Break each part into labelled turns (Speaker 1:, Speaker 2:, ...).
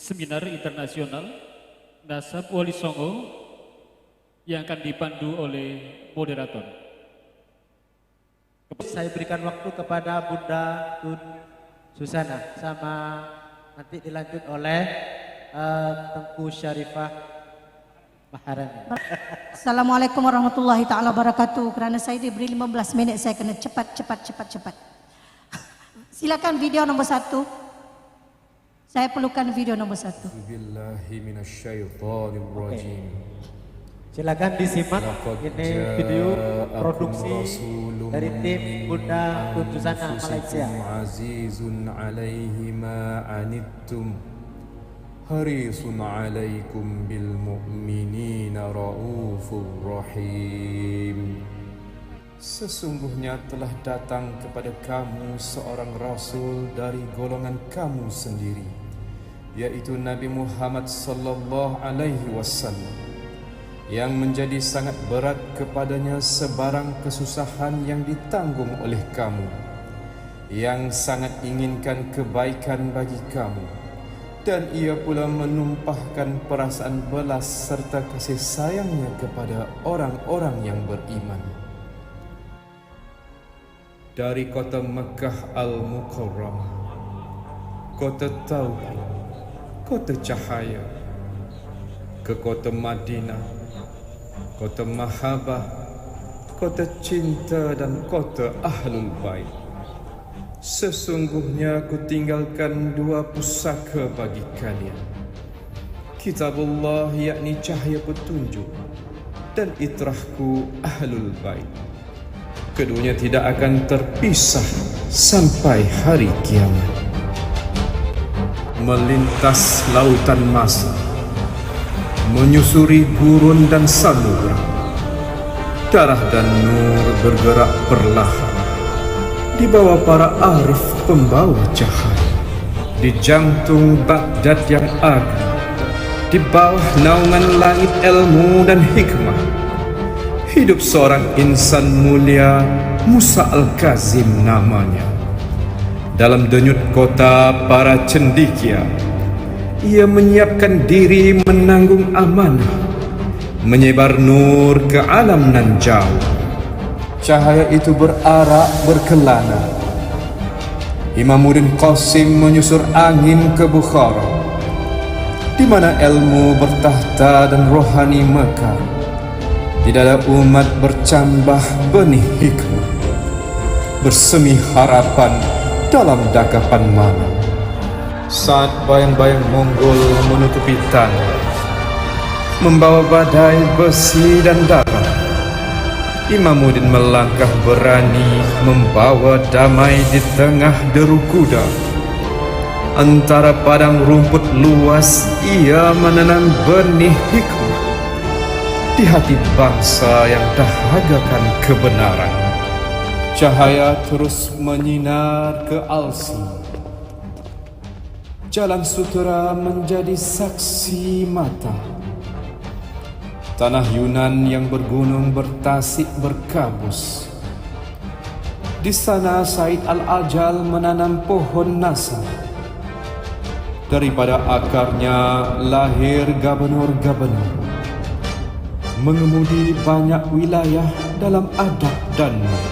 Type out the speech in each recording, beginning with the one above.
Speaker 1: seminar internasional Nasab Wali Songo yang akan dipandu oleh moderator.
Speaker 2: Saya berikan waktu kepada Bunda Tun Susana, sama nanti dilanjut oleh Tengku Syarifah Maharani.
Speaker 3: Assalamualaikum warahmatullahi ta'ala wabarakatuh. Kerana saya diberi 15 minit, saya kena cepat. Silakan video nombor 1. Saya perlukan video nombor 1.
Speaker 4: Bismillahirrahmanirrahim.
Speaker 2: Silakan disimak, ini video produksi dari tim Bunda Tun Susana Malaysia.
Speaker 4: Azizun alaihi ma anittum harisun alaikum bil mu'minina raufur rahim. Sesungguhnya telah datang kepada kamu seorang rasul dari golongan kamu sendiri, yaitu Nabi Muhammad sallallahu alaihi wasallam, yang menjadi sangat berat kepadanya sebarang kesusahan yang ditanggung oleh kamu, yang sangat inginkan kebaikan bagi kamu, dan ia pula menumpahkan perasaan belas serta kasih sayangnya kepada orang-orang yang beriman. Dari kota Makkah Al-Mukarramah, kota Tauhid, kota cahaya, ke kota Madinah, kota Mahabbah, kota cinta dan kota Ahlul Bait. Sesungguhnya aku tinggalkan 2 pusaka bagi kalian, Kitabullah yakni cahaya petunjuk, dan itrahku Ahlul Bait. Keduanya tidak akan terpisah sampai hari kiamat. Melintas lautan masa, menyusuri gurun dan samudra, darah dan nur bergerak perlahan di bawah para arif pembawa cahaya, di jantung Baghdad yang agung, di bawah naungan langit ilmu dan hikmah, hidup seorang insan mulia, Musa Al-Kazim namanya. Dalam denyut kota para cendekia, ia menyiapkan diri menanggung amanah, menyebar nur ke alam nan jauh. Cahaya itu berarak berkelana. Imamuddin Qasim menyusur angin ke Bukhara, di mana ilmu bertahta dan rohani mekar. Di dada umat bercambah benih hikmah, bersemi harapan dalam dagapan malam. Saat bayang-bayang Mongol menutupi tanah, membawa badai besi dan darah, Imamuddin melangkah berani, membawa damai di tengah deru kuda. Antara padang rumput luas, ia menanam benih hikmah di hati bangsa yang dahagakan kebenaran. Cahaya terus menyinar ke Alsi. Jalan Sutera menjadi saksi mata. Tanah Yunan yang bergunung bertasik berkabus. Di sana Said Al-Ajal menanam pohon nasa. Daripada akarnya lahir gabenor-gabenor, mengemudi banyak wilayah dalam adab dan nur.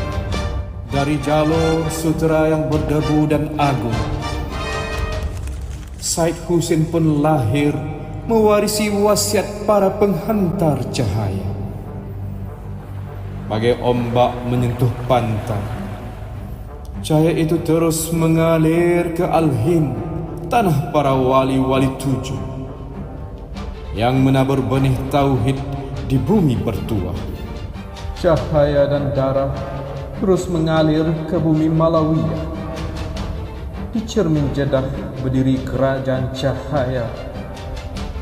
Speaker 4: Dari jalur sutera yang berdebu dan agung, Said Husin pun lahir, mewarisi wasiat para penghantar cahaya. Bagai ombak menyentuh pantai, cahaya itu terus mengalir ke Al-Hind, tanah para wali-wali 7 yang menabur benih tauhid di bumi bertuah. Cahaya dan darah terus mengalir ke bumi Malawiyah. Di cermin Jeddah berdiri kerajaan cahaya,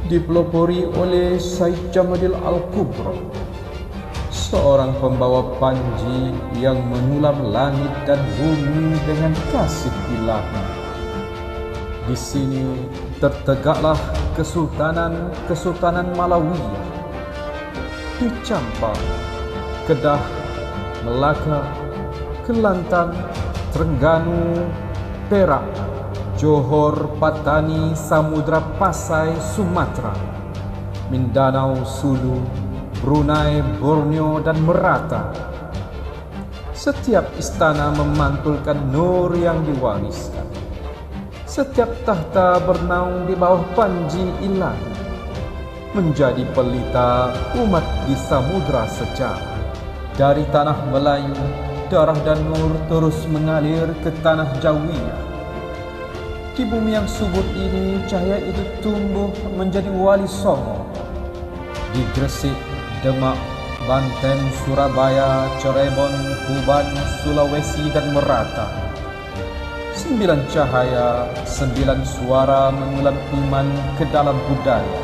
Speaker 4: dipelopori oleh Said Jamaluddin Al-Kubra, seorang pembawa panji yang menyulam langit dan bumi dengan kasih ilahi. Di sini tertegaklah Kesultanan Malawiyah. Di Campar, Kedah, Melaka, Kelantan, Terengganu, Perak, Johor, Patani, Samudra Pasai, Sumatera, Mindanao, Sulu, Brunei, Borneo dan Merata. Setiap istana memantulkan nur yang diwariskan. Setiap tahta bernaung di bawah panji ilahi, menjadi pelita umat di samudra sejarah. Dari tanah Melayu, darah dan nur terus mengalir ke tanah Jawiyah. Di bumi yang subur ini, cahaya itu tumbuh menjadi Wali Songo. Di Gresik, Demak, Banten, Surabaya, Cirebon, Tuban, Sulawesi dan Merata. 9 cahaya, 9 suara mengulam iman ke dalam budaya.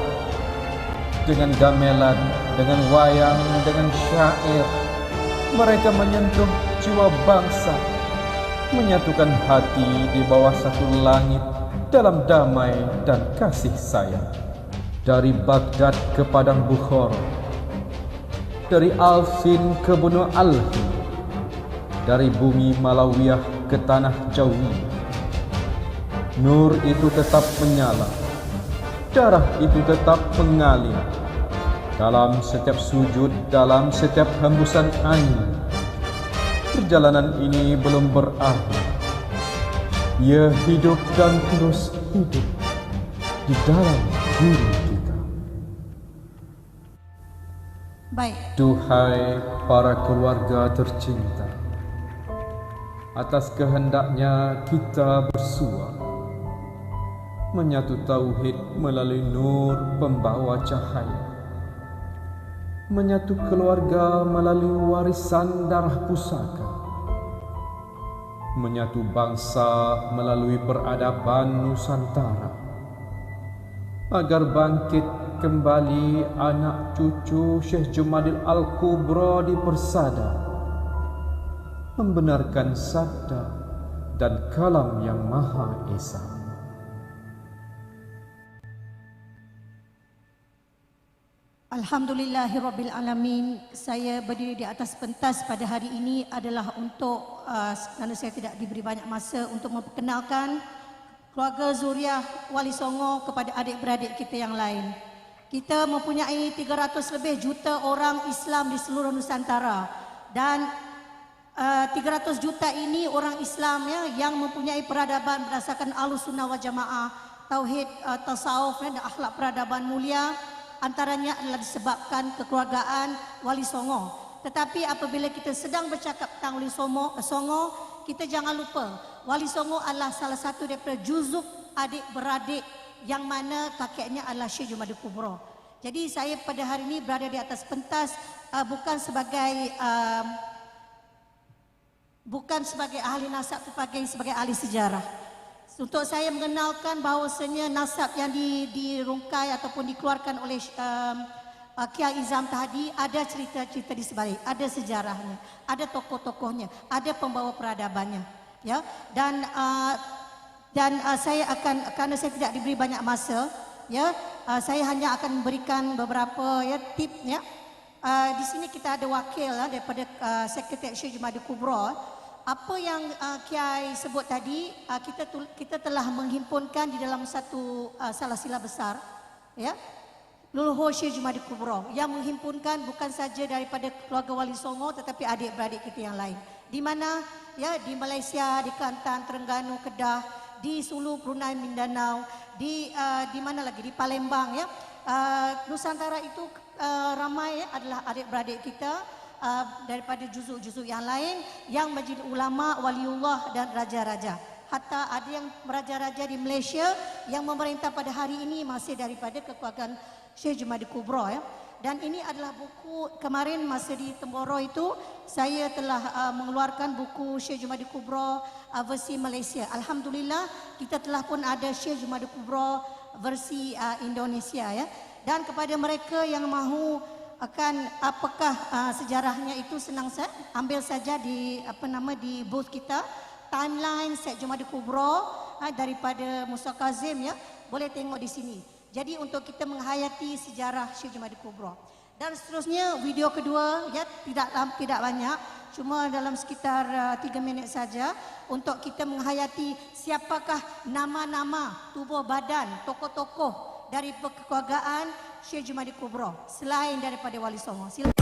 Speaker 4: Dengan gamelan, dengan wayang, dengan syair, mereka menyentuh jiwa bangsa, menyatukan hati di bawah satu langit dalam damai dan kasih sayang. Dari Baghdad ke Padang Bukhara, dari Alfin ke Bunuh Alhi, dari bumi Malawiyah ke tanah Jawi. Nur itu tetap menyala, darah itu tetap mengalir. Dalam setiap sujud, dalam setiap hembusan angin, perjalanan ini belum berakhir. Ia hidup dan terus hidup di dalam diri kita.
Speaker 3: Baik.
Speaker 4: Duhai para keluarga tercinta, atas kehendaknya kita bersua, menyatu tauhid melalui nur pembawa cahaya, menyatu keluarga melalui warisan darah pusaka, menyatu bangsa melalui peradaban Nusantara, agar bangkit kembali anak cucu Syekh Jumadil Al-Kubra di Persada, membenarkan sabda dan kalam yang Maha Esa.
Speaker 3: Alhamdulillahirabbil alamin. Saya berdiri di atas pentas pada hari ini adalah untuk kerana saya tidak diberi banyak masa untuk memperkenalkan keluarga zuriat Wali Songo kepada adik-beradik kita yang lain. Kita mempunyai 300 lebih juta orang Islam di seluruh Nusantara, dan 300 juta ini orang Islam ya, yang mempunyai peradaban berdasarkan Ahlussunnah wal Jamaah, tauhid, tasawuf dan akhlak peradaban mulia. Antaranya adalah disebabkan kekeluargaan Wali Songo. Tetapi apabila kita sedang bercakap tentang Wali Songo, kita jangan lupa Wali Songo adalah salah satu daripada juzuk adik-beradik yang mana kakeknya adalah Syekh Jumadil Kubra. Jadi saya pada hari ini berada di atas pentas bukan sebagai ahli nasab, tetapi sebagai ahli sejarah. Untuk saya mengenalkan bahawasanya nasab yang dirungkai ataupun dikeluarkan oleh Kiai Izam tadi, ada cerita-cerita di sebalik, ada sejarahnya, ada tokoh-tokohnya, ada pembawa peradabannya, ya. Dan saya akan, kerana saya tidak diberi banyak masa, ya, saya hanya akan memberikan beberapa ya tip, ya. Di sini kita ada wakil daripada Sekretariat Syekh Jumadil Kubra. Apa yang Kiai sebut tadi, kita telah menghimpunkan di dalam satu salasila besar, ya, Leluhur Syekh Jumadil Kubra, yang menghimpunkan bukan saja daripada keluarga Wali Songo tetapi adik-beradik kita yang lain. Di mana, ya, di Malaysia, di Kelantan, Terengganu, Kedah, di Sulu, Brunei, Mindanao, di mana lagi, di Palembang, ya. Nusantara itu ramai ya, adalah adik-beradik kita. Daripada juzuk-juzuk yang lain yang menjadi ulama, waliullah dan raja-raja. Hatta ada yang raja-raja di Malaysia yang memerintah pada hari ini masih daripada kekeluargaan Syekh Jumadil Kubra, ya. Dan ini adalah buku, kemarin masa di Temboro itu saya telah mengeluarkan buku Syekh Jumadil Kubra versi Malaysia. Alhamdulillah kita telah pun ada Syekh Jumadil Kubra versi Indonesia, ya. Dan kepada mereka yang mahu akan apakah sejarahnya itu, senang saya ambil saja di di booth kita, timeline Syekh Jumadil Kubra daripada Musa Kazim, ya, boleh tengok di sini. Jadi untuk kita menghayati sejarah Syekh Jumadil Kubra. Dan seterusnya video kedua ya tidak banyak, cuma dalam sekitar 3 minit saja untuk kita menghayati siapakah nama-nama tubuh badan tokoh-tokoh dari perkeluargaan Syekh Jumaidi Kubra selain daripada Wali Songo. Silakan.